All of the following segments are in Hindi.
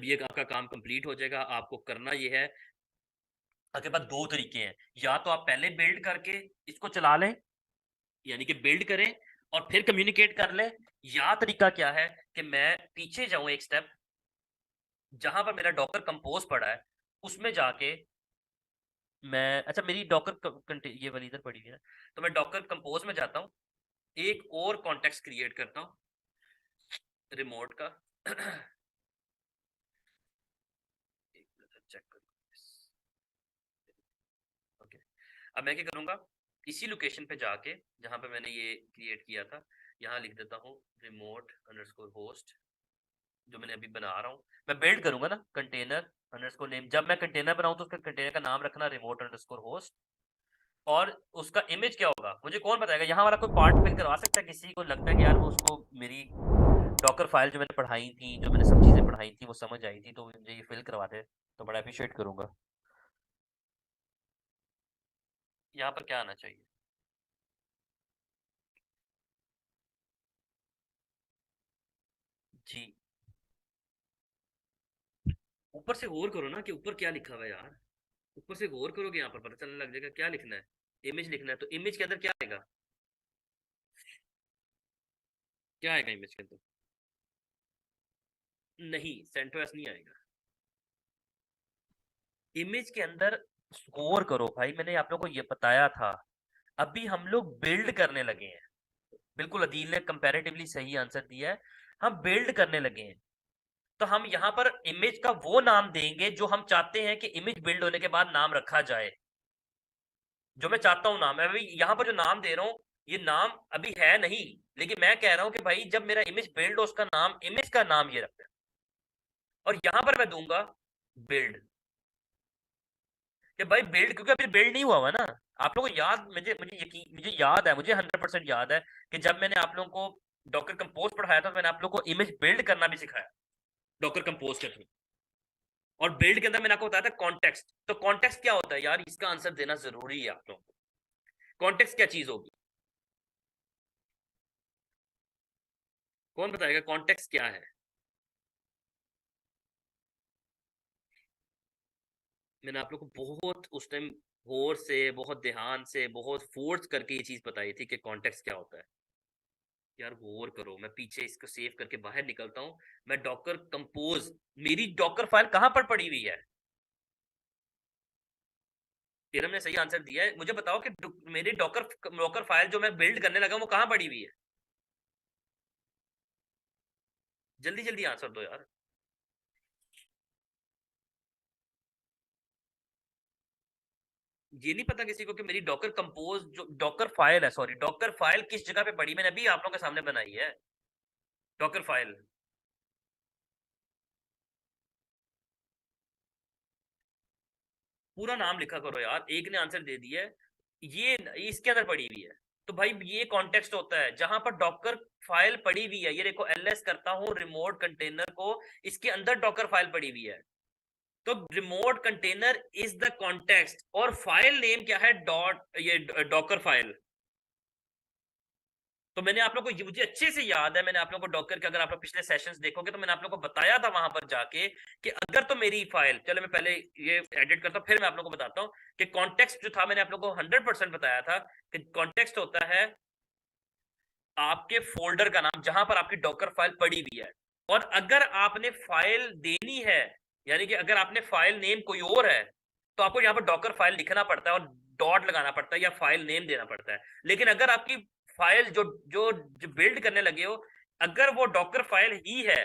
ये आपका काम कंप्लीट हो जाएगा, आपको करना ये है, आपके पास दो तरीके हैं, या तो आप पहले बिल्ड करके इसको चला लें, यानी कि बिल्ड करें और फिर कम्युनिकेट कर लें, या तरीका क्या है कि मैं पीछे जाऊं एक स्टेप, जहां पर मेरा डॉकर कंपोज पड़ा है उसमें जाके मैं, अच्छा मेरी डॉकर ये वाली इधर पड़ी है, तो मैं डॉकर कंपोज में जाता हूँ, एक और कॉन्टेक्स्ट क्रिएट करता हूँ रिमोट का। एक मिनट चेक करूँ। ओके, अब मैं क्या करूंगा, इसी लोकेशन पे जाके जहां पे मैंने ये क्रिएट किया था, यहाँ लिख देता हूँ रिमोट अंडरस्कोर होस्ट, जो मैंने अभी बना रहा हूँ, मैं बिल्ड करूंगा ना कंटेनर अंडरस्कोर नेम, जब मैं कंटेनर बनाऊं तो उसका कंटेनर का नाम रखना रिमोट अंडरस्कोर होस्ट, और उसका इमेज क्या होगा मुझे कौन बताएगा, यहाँ वाला कोई पार्ट फिल करवा सकता है, किसी को लगता है कि यार वो उसको मेरी डॉकर फाइल जो मैंने पढ़ाई थी, जो मैंने सब चीजें पढ़ाई थी वो समझ आई थी, तो मुझे ये फिल करवाते तो बड़ा अप्रिशिएट करूंगा। यहाँ पर क्या आना चाहिए, जी ऊपर से गौर करो ना कि ऊपर क्या लिखा हुआ है यार, ऊपर से गौर करोगे यहाँ पर पता चलने लग जाएगा क्या लिखना है, इमेज लिखना है, तो इमेज के अंदर क्या आएगा, क्या आएगा इमेज के अंदर, नहीं सेंटोस नहीं आएगा इमेज के अंदर, गौर करो भाई, मैंने आप लोगों को ये बताया था, अभी हम लोग बिल्ड करने लगे हैं, बिल्कुल अदील ने कंपैरेटिवली सही आंसर दिया है, हम बिल्ड करने लगे हैं, तो हम यहाँ पर इमेज का वो नाम देंगे जो हम चाहते हैं कि इमेज बिल्ड होने के बाद नाम रखा जाए, जो मैं चाहता हूं नाम, मैं अभी यहाँ पर जो नाम दे रहा हूँ ये नाम अभी है नहीं, लेकिन मैं कह रहा हूँ कि भाई जब मेरा इमेज बिल्ड हो उसका नाम, इमेज का नाम ये रखना है, और यहां पर मैं दूंगा बिल्ड, कि भाई बिल्ड, क्योंकि अभी बिल्ड नहीं हुआ हुआ ना, आप लोगों को याद, मुझे मुझे यकीन, मुझे याद है, मुझे 100% याद है कि जब मैंने आप लोगों को डॉक्टर कंपोज पढ़ाया था तो मैंने आप लोगों को इमेज बिल्ड करना भी सिखाया डॉक्टर कंपोज के थ्रू, और बिल्ड के अंदर मैंने आपको बताया था कॉन्टेक्स्ट, तो कॉन्टेक्स्ट क्या होता है यार, इसका आंसर देना जरूरी है आप लोगों को, कॉन्टेक्स्ट क्या चीज होगी, कौन बताएगा कॉन्टेक्स्ट क्या है, मैंने आप लोग को बहुत उस टाइम गौर से, बहुत ध्यान से, बहुत फोर्स करके ये चीज बताई थी कि कॉन्टेक्स्ट क्या होता है, यार गौर करो, मैं पीछे इसको सेव करके बाहर निकलता हूँ, मैं डॉकर कंपोज, मेरी डॉकर फाइल कहां पर पड़ी हुई है, इरम ने सही आंसर दिया है, मुझे बताओ कि मेरी डॉकर डॉकर फाइल जो मैं बिल्ड करने लगा वो कहां पड़ी हुई है, जल्दी जल्दी आंसर दो यार, ये नहीं पता किसी को कि मेरी डॉकर कंपोज जो डॉकर फाइल है, सॉरी डॉकर फाइल किस जगह पे पड़ी, मैंने अभी आप लोगों के सामने बनाई है डॉकर फाइल, पूरा नाम लिखा करो यार, एक ने आंसर दे दिया है, ये इसके अंदर पड़ी हुई है, तो भाई ये कॉन्टेक्स्ट होता है जहां पर डॉकर फाइल पड़ी हुई है, ये देखो एलएस करता हूं रिमोट कंटेनर को, इसके अंदर डॉकर फाइल पड़ी हुई है, तो remote container is the context, और फाइल नेम क्या है, डॉट ये डॉकर फाइल, तो मैंने आप लोग को, मुझे अच्छे से याद है, मैंने आप लोगों को डॉकर के, अगर आप लोग पिछले सेशंस देखोगे तो मैंने आप लोगों को बताया था वहां पर जाके कि अगर तो मेरी फाइल, चलो मैं पहले ये एडिट करता हूँ फिर मैं आप लोगों को बताता हूँ कि कॉन्टेक्स्ट जो था, मैंने आप लोगों को 100% बताया था कि कॉन्टेक्स्ट होता है आपके फोल्डर का नाम जहां पर आपकी डॉकर फाइल पड़ी हुई है, और अगर आपने फाइल देनी है, यानी कि अगर आपने फाइल नेम कोई और है तो आपको यहाँ पर डॉकर फाइल लिखना पड़ता है और डॉट लगाना पड़ता है या फाइल नेम देना पड़ता है, लेकिन अगर आपकी फाइल जो बिल्ड करने लगे हो, अगर वो डॉकर फाइल ही है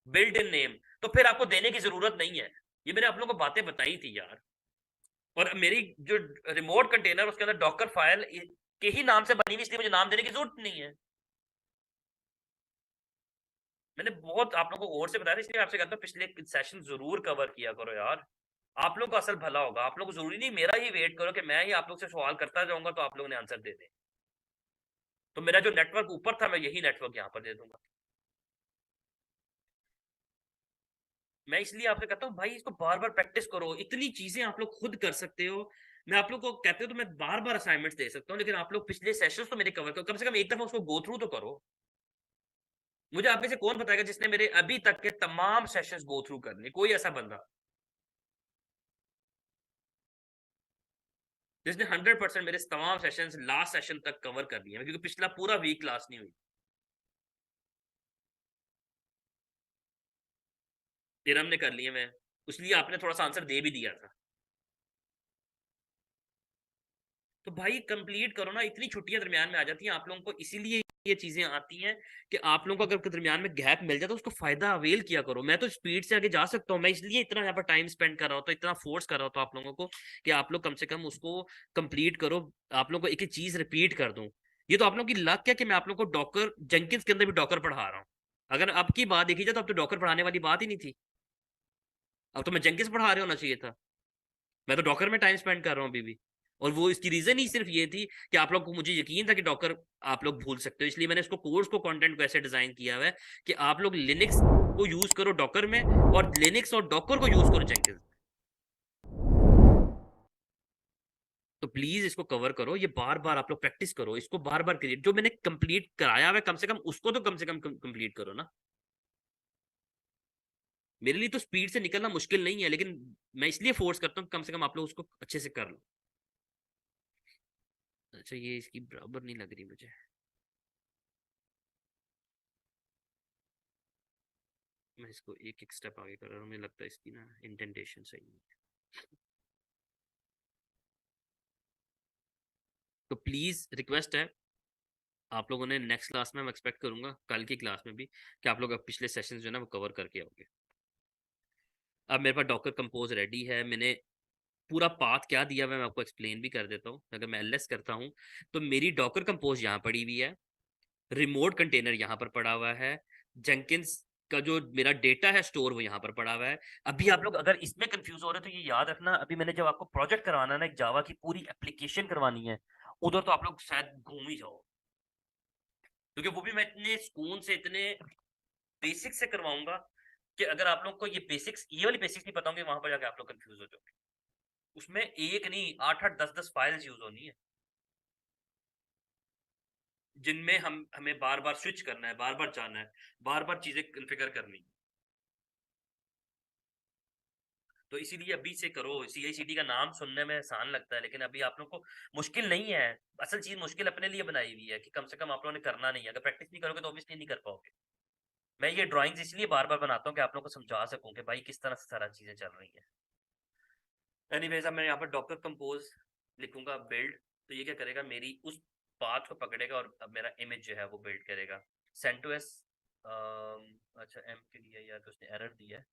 बिल्ड इन नेम, तो फिर आपको देने की जरूरत नहीं है, ये मैंने आप लोगों को बातें बताई थी यार, और मेरी जो रिमोट कंटेनर उसके अंदर डॉकर फाइल के ही नाम से बनी हुई, इसलिए मुझे नाम देने की जरूरत नहीं है, मैंने बहुत आप लोगों को और से बताया था, इसलिए आपसे कहता हूँ पिछले सेशन जरूर कवर किया करो यार, आप लोग का असल भला होगा, आप लोग जरूरी नहीं मेरा ही वेट करो कि मैं ही आप लोग से सवाल करता जाऊंगा तो आप लोगों ने आंसर दे दें, तो मेरा जो नेटवर्क ऊपर था मैं यही नेटवर्क यहाँ पर दे दूंगा, मैं इसलिए आपसे कहता हूँ भाई इसको बार बार प्रैक्टिस करो, इतनी चीजें आप लोग खुद कर सकते हो, मैं आप लोग को कहते हो तो मैं बार बार असाइनमेंट्स दे सकता हूँ, लेकिन आप लोग पिछले सेशंस तो मेरे कवर करो, कम से कम एक दफा उसको गो थ्रू तो करो, मुझे आप में से कौन बताएगा जिसने मेरे अभी तक के तमाम सेशंस गो थ्रू करने, कोई ऐसा बंदा जिसने 100% मेरे तमाम सेशंस लास्ट सेशन तक कवर कर दिए, क्योंकि पिछला पूरा वीक क्लास नहीं हुई। इरम ने कर लिए, मैं इसलिए आपने थोड़ा सा आंसर दे भी दिया था। तो भाई कंप्लीट करो ना, इतनी छुट्टियां दरमियान में आ जाती हैं आप लोगों को, इसीलिए ये चीजें आती हैं कि आप लोगों को अगर दरमियान में गैप मिल जाए तो उसको फायदा अवेल किया करो। मैं तो स्पीड से आगे जा सकता हूँ, मैं इसलिए इतना यहाँ पर टाइम स्पेंड कर रहा हूँ, तो इतना फोर्स कर रहा हूँ आप लोगों को कि आप लोग कम से कम उसको कंप्लीट करो। आप लोगों को एक एक चीज रिपीट कर दूं। ये तो आप लोगों की लक है कि मैं आप लोगों को डॉकर जेंकिंस के अंदर भी डॉकर पढ़ा रहा हूँ। अगर आपकी बात देखी जाए तो अब तो डॉकर पढ़ाने वाली बात ही नहीं थी, अब तो मैं जेंकिंस पढ़ा रहे होना चाहिए था। मैं तो डॉकर में टाइम स्पेंड कर रहा हूँ अभी भी। और वो इसकी रीजन ही सिर्फ ये थी कि आप लोग को, मुझे यकीन था कि डॉकर आप लोग भूल सकते हो, इसलिए मैंने इसको कोर्स को कंटेंट को ऐसे डिजाइन किया हुआ है कि आप लोग लिनक्स को यूज करो डॉकर में, और लिनक्स और डॉकर को यूज करो जेंकिंस। तो प्लीज इसको कवर करो, ये बार बार आप लोग प्रैक्टिस करो, इसको बार बार क्रिएट, जो मैंने कंप्लीट कराया हुआ है कम से कम उसको तो कम से कम कंप्लीट करो ना। मेरे लिए तो स्पीड से निकलना मुश्किल नहीं है, लेकिन मैं इसलिए फोर्स करता हूँ कम से कम आप लोग उसको अच्छे से कर लो। अच्छा, ये इसकी बराबर नहीं लग रही मुझे। मैं इसको एक एक स्टेप आगे कर रहा हूँ, मुझे लगता है इसकी ना इंडेंटेशन सही नहीं है। तो प्लीज रिक्वेस्ट है आप लोगों ने, नेक्स्ट क्लास में मैं एक्सपेक्ट करूंगा, कल की क्लास में भी, कि आप लोग अब पिछले सेशंस जो है ना वो कवर करके आओगे। अब मेरे पास डॉकर कंपोज रेडी है, मैंने पूरा पाथ क्या दिया हुआ है मैं आपको एक्सप्लेन भी कर देता हूँ। अगर मैं एलएस करता हूँ तो मेरी डॉकर कंपोज यहाँ पड़ी हुई है, रिमोट कंटेनर यहाँ पर पड़ा हुआ है, जेंकिंस का जो मेरा डेटा है स्टोर वो यहाँ पर पड़ा हुआ है। अभी आप लोग अगर इसमें कंफ्यूज हो रहे हो तो ये याद रखना, अभी मैंने जब आपको प्रोजेक्ट करवाना है ना, एक जावा की पूरी एप्लीकेशन करवानी है, उधर तो आप लोग शायद घूम ही जाओ, क्योंकि वो भी मैं इतने सुकून से, इतने बेसिक से करवाऊंगा कि अगर आप लोग को ये बेसिक्स, ये वाली बेसिक्स नहीं पता होंगे, वहां पर जाके आप लोग कंफ्यूज हो जाओगे। उसमें एक नहीं, 8 8 10 10 फाइल्स यूज होनी है, जिनमें हमें बार बार स्विच करना है, बार बार जाना है, बार बार चीजें कॉन्फ़िगर करनी है। तो इसीलिए अभी से करो। CI/CD का नाम सुनने में आसान लगता है, लेकिन अभी आप लोग को मुश्किल नहीं है। असल चीज मुश्किल अपने लिए बनाई हुई है कि कम से कम आप लोगों ने करना नहीं है, अगर प्रैक्टिस नहीं करोगे तो ऑब्वियसली नहीं कर पाओगे। मैं ये ड्राइंग्स इसलिए बार बार बनाता हूँ कि आप लोगों को समझा सकूं कि भाई किस तरह से सारा चीजें चल रही हैं। एनीवेज, अब मैं यहाँ पर डॉकर कंपोज लिखूंगा बिल्ड, तो ये क्या करेगा, मेरी उस पाथ को पकड़ेगा और अब मेरा इमेज जो है वो बिल्ड करेगा। सेंटोस, अच्छा एम के लिए यार, तो उसने एरर दिया है।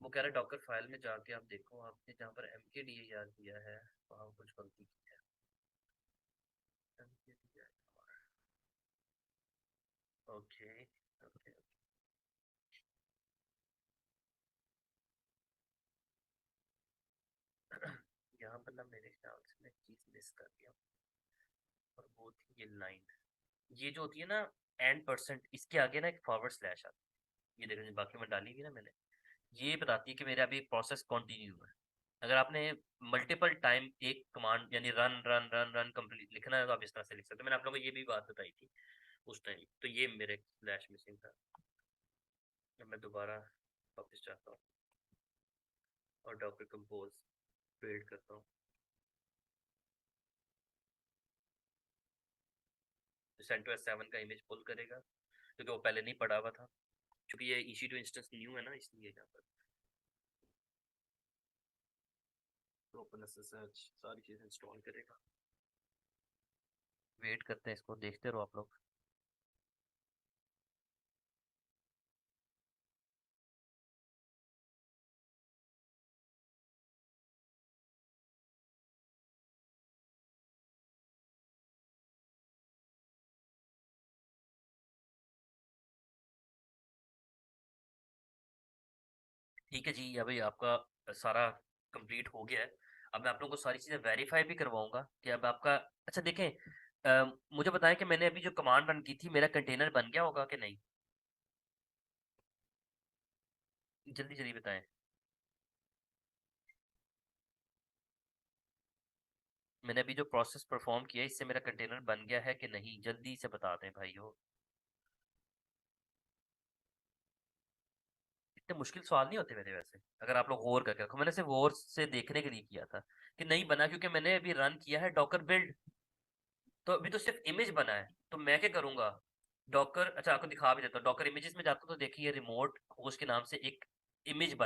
वो कह रहा है डॉकर फाइल में जाके आप देखो, आपने जहाँ पर एम के लिए यार दिया है वहाँ कुछ गलती की है। MKDIR, okay okay. यहाँ पर ना मेरे ख्याल से मैं चीज मिस कर दिया, और वो थी ये लाइन, ये जो होती है ना एंड परसेंट, इसके आगे ना एक फॉरवर्ड स्लैश आता है, ये देखो बाकी में डाली हुई ना मैंने, ये बताती है कि मेरा अभी प्रोसेस कंटिन्यू है। अगर आपने मल्टीपल टाइम एक कमांड यानी run run run run complete लिखना है तो आप इस तरह से लिख सकते हो। मैंने आप लोगों को ये भी बात बताई थी उस टाइम, तो ये मेरे स्लैश मिसिंग था। अब मैं दोबारा वापस जाता हूँ और डॉक्टर कंपोज बिल्ड करता हूँ। सेंटोस 7 का इमेज पुल करेगा, क्योंकि वो पहले नहीं पड़ा हुआ था, क्योंकि ये EC2 इंस्टेंस न्यू है ना, इसलिए यहाँ पर तो ओपन SSH सारी चीज़ें इंस्टॉल करेगा। वेट करते हैं, इसको देखते रहो आप लोग। ठीक है जी, अभी आपका सारा कंप्लीट हो गया है। अब मैं आप लोगों को सारी चीज़ें वेरीफाई भी करवाऊंगा कि अब आपका, अच्छा देखें, मुझे बताएं कि मैंने अभी जो कमांड रन की थी मेरा कंटेनर बन गया होगा कि नहीं, जल्दी जल्दी बताएं। मैंने अभी जो प्रोसेस परफॉर्म किया इससे मेरा कंटेनर बन गया है कि नहीं, जल्दी से बता दें भाइयों। इतने मुश्किल सवाल नहीं होते मेरे वैसे, अगर आप लोग गौर करके रखो। मैंने सिर्फ गौर से देखने के लिए किया था कि नहीं बना, क्योंकि मैंने अभी रन किया है डॉकर बिल्ड, तो अभी तो सिर्फ इमेज बना है। तो मैं क्या करूंगा, डॉकर, अच्छा आपको दिखा भी देता हूँ, डॉकर इमेजेस में जाता हूँ तो देखिए रिमोट होस्ट के नाम से एक इमेज बना